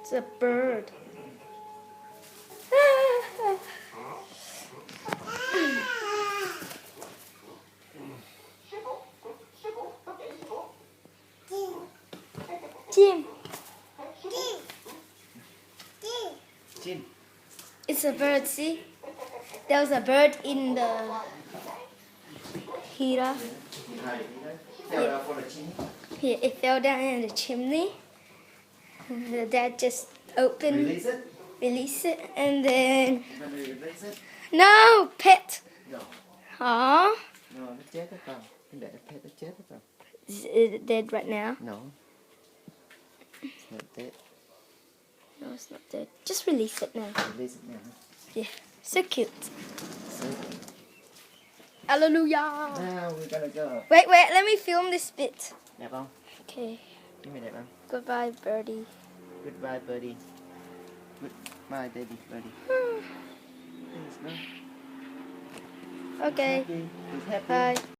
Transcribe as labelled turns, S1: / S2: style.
S1: It's a bird. Chim.
S2: Chim.
S1: It's a bird, see? There was a bird in the heater. Yeah, it fell down in the chimney. The dad just opened, release it, and then... No, pet.
S2: No.
S1: Aww.
S2: No, nó chết hết con. Để pet nó chết hết con.
S1: Is it dead right now?
S2: No. It's not dead.
S1: No, it's not dead. Just release it now.
S2: Release it now.
S1: Yeah, so cute.
S2: So,
S1: Hallelujah.
S2: now we're gonna go.
S1: Wait, let me film this bit.
S2: Đẹp không?
S1: Okay.
S2: Cái này đẹp không?
S1: Goodbye, birdie.
S2: Goodbye, birdie. Goodbye, baby, birdie. Thanks, no?
S1: Okay.
S2: He's happy.
S1: Bye.